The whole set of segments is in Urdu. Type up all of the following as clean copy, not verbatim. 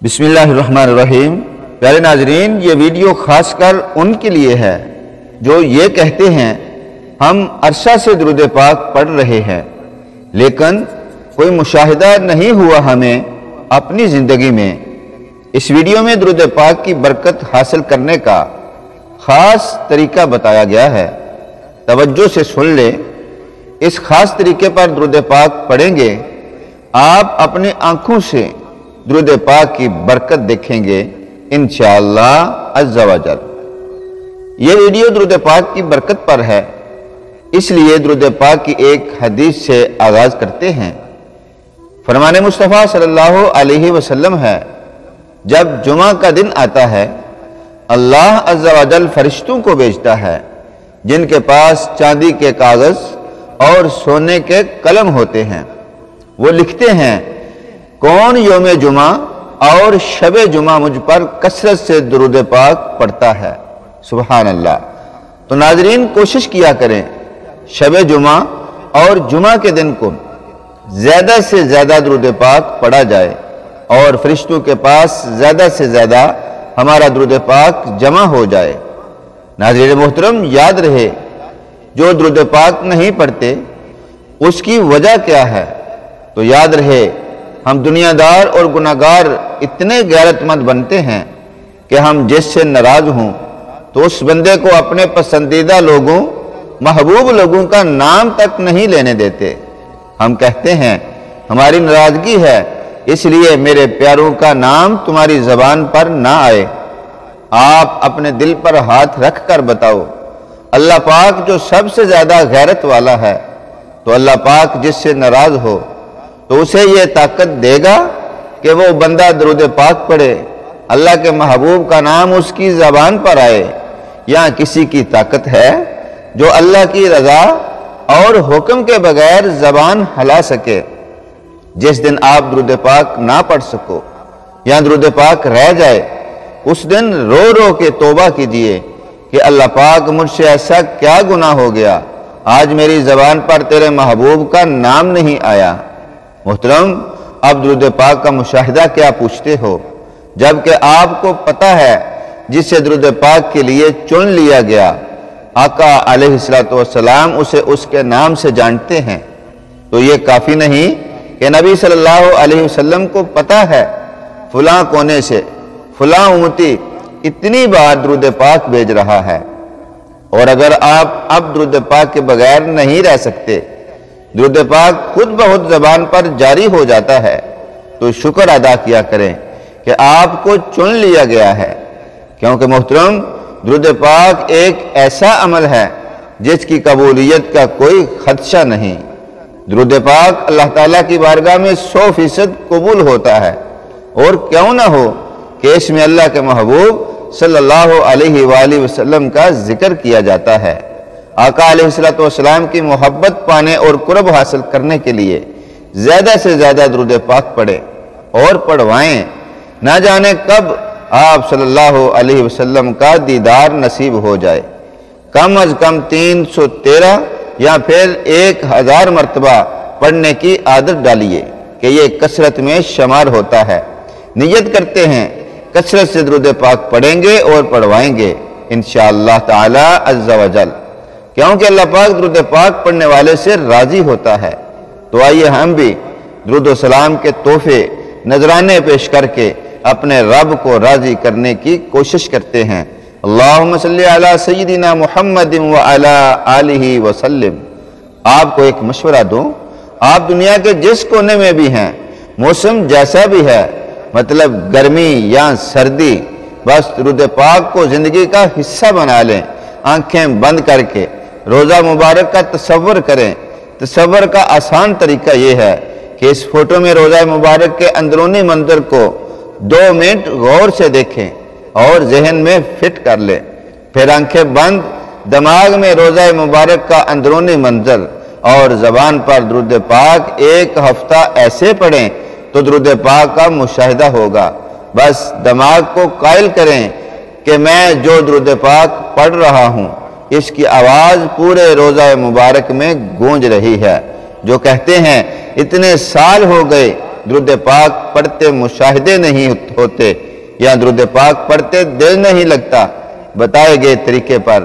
بسم اللہ الرحمن الرحیم۔ پیارے ناظرین، یہ ویڈیو خاص کر ان کے لیے ہے جو یہ کہتے ہیں ہم عرصہ سے درود پاک پڑھ رہے ہیں لیکن کوئی مشاہدہ نہیں ہوا ہمیں اپنی زندگی میں۔ اس ویڈیو میں درود پاک کی برکت حاصل کرنے کا خاص طریقہ بتایا گیا ہے۔ توجہ سے سن لیں، اس خاص طریقے پر درود پاک پڑھیں گے آپ اپنی آنکھوں سے درود پاک کی برکت دیکھیں گے انشاءاللہ عز و جل۔ یہ ویڈیو درود پاک کی برکت پر ہے، اس لیے درود پاک کی ایک حدیث سے آغاز کرتے ہیں۔ فرمان مصطفیٰ صلی اللہ علیہ وسلم ہے، جب جمعہ کا دن آتا ہے اللہ عز و جل فرشتوں کو بھیجتا ہے جن کے پاس چاندی کے کاغذ اور سونے کے قلم ہوتے ہیں۔ وہ لکھتے ہیں کون یوم جمعہ اور شب جمعہ مجھ پر کثرت سے درود پاک پڑھتا ہے۔ سبحان اللہ۔ تو ناظرین کوشش کیا کریں شب جمعہ اور جمعہ کے دن کو زیادہ سے زیادہ درود پاک پڑھا جائے اور فرشتوں کے پاس زیادہ سے زیادہ ہمارا درود پاک جمع ہو جائے۔ ناظرین محترم، یاد رہے جو درود پاک نہیں پڑھتے اس کی وجہ کیا ہے؟ تو یاد رہے ہم دنیا دار اور گناہگار اتنے غیرت مند بنتے ہیں کہ ہم جس سے ناراض ہوں تو اس بندے کو اپنے پسندیدہ لوگوں، محبوب لوگوں کا نام تک نہیں لینے دیتے۔ ہم کہتے ہیں ہماری ناراضگی ہے اس لیے میرے پیاروں کا نام تمہاری زبان پر نہ آئے۔ آپ اپنے دل پر ہاتھ رکھ کر بتاؤ، اللہ پاک جو سب سے زیادہ غیرت والا ہے، تو اللہ پاک جس سے ناراض ہو تو اسے یہ طاقت دے گا کہ وہ بندہ درود پاک پڑھے، اللہ کے محبوب کا نام اس کی زبان پر آئے؟ یا کسی کی طاقت ہے جو اللہ کی رضا اور حکم کے بغیر زبان ہلا سکے؟ جس دن آپ درود پاک نہ پڑھ سکو یا درود پاک رہ جائے اس دن رو رو کے توبہ کیجئے کہ اللہ پاک مجھ سے ایسا کیا گناہ ہو گیا آج میری زبان پر تیرے محبوب کا نام نہیں آیا۔ محترم، اب درود پاک کا مشاہدہ کیا پوچھتے ہو، جبکہ آپ کو پتہ ہے جسے درود پاک کے لیے چن لیا گیا آقا علیہ السلام اسے اس کے نام سے جانتے ہیں۔ تو یہ کافی نہیں کہ نبی صلی اللہ علیہ وسلم کو پتہ ہے فلاں کونے سے فلاں امتی اتنی بار درود پاک بھیج رہا ہے، اور اگر آپ اب درود پاک کے بغیر نہیں رہ سکتے، درود پاک خود بخود زبان پر جاری ہو جاتا ہے، تو شکر ادا کیا کریں کہ آپ کو چن لیا گیا ہے، کیونکہ محترم درود پاک ایک ایسا عمل ہے جس کی قبولیت کا کوئی خدشہ نہیں۔ درود پاک اللہ تعالیٰ کی بارگاہ میں 100% قبول ہوتا ہے، اور کیوں نہ ہو کہ اس میں اللہ کے محبوب صلی اللہ علیہ وآلہ وسلم کا ذکر کیا جاتا ہے۔ آقا علیہ السلام کی محبت پانے اور قرب حاصل کرنے کے لیے زیادہ سے زیادہ درود پاک پڑھیں اور پڑھوائیں۔ نہ جانے کب آپ صلی اللہ علیہ وسلم کا دیدار نصیب ہو جائے۔ کم از کم 313 یا پھر 1000 مرتبہ پڑھنے کی عادت ڈالیے کہ یہ کثرت میں شمار ہوتا ہے۔ نیت کرتے ہیں کثرت سے درود پاک پڑھیں گے اور پڑھوائیں گے انشاءاللہ تعالی عز و جل، کیونکہ اللہ پاک درود پاک پڑھنے والے سے راضی ہوتا ہے۔ تو آئیے ہم بھی درود و سلام کے تحفے نذرانے پیش کر کے اپنے رب کو راضی کرنے کی کوشش کرتے ہیں۔ اللہم صلی علی سیدنا محمد وعلی آلہ وسلم۔ آپ کو ایک مشورہ دوں، آپ دنیا کے جس کونے میں بھی ہیں، موسم جیسا بھی ہے، مطلب گرمی یا سردی، بس درود پاک کو زندگی کا حصہ بنا لیں۔ آنکھیں بند کر کے روزہ مبارک کا تصور کریں۔ تصور کا آسان طریقہ یہ ہے کہ اس فوٹو میں روزہ مبارک کے اندرونی منظر کو 2 منٹ غور سے دیکھیں اور ذہن میں فٹ کر لیں، پھر آنکھیں بند دماغ میں روزہ مبارک کا اندرونی منظر اور زبان پر درود پاک 1 ہفتہ ایسے پڑھیں تو درود پاک کا مشاہدہ ہوگا۔ بس دماغ کو قائل کریں کہ میں جو درود پاک پڑھ رہا ہوں اس کی آواز پورے روزہ مبارک میں گونج رہی ہے۔ جو کہتے ہیں اتنے سال ہو گئے درود پاک پڑھتے پڑھتے مشاہدے نہیں ہوتے یا درود پاک پڑھتے دل نہیں لگتا، بتائے گئے طریقے پر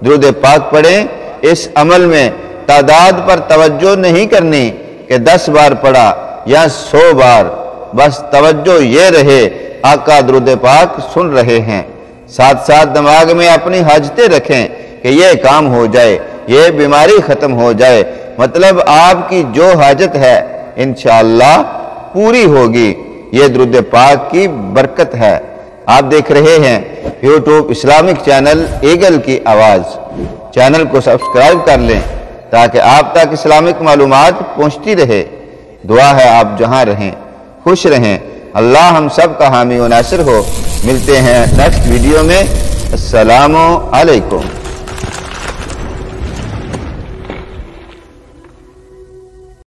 درود پاک پڑھیں۔ اس عمل میں تعداد پر توجہ نہیں کرنی کہ 10 بار پڑھا یا 100 بار، بس توجہ یہ رہے آقا درود پاک سن رہے ہیں۔ ساتھ ساتھ دماغ میں اپنی حاجتیں رکھیں کہ یہ کام ہو جائے، یہ بیماری ختم ہو جائے، مطلب آپ کی جو حاجت ہے انشاءاللہ پوری ہوگی۔ یہ درود پاک کی برکت ہے۔ آپ دیکھ رہے ہیں یوٹیوب اسلامک چینل ایگل کی آواز۔ چینل کو سبسکرائب کر لیں تاکہ آپ تک اسلامک معلومات پہنچتی رہے۔ دعا ہے آپ جہاں رہیں خوش رہیں، اللہ ہم سب کا حامی و ناصر ہو۔ ملتے ہیں نیکسٹ ویڈیو میں۔ السلام علیکم۔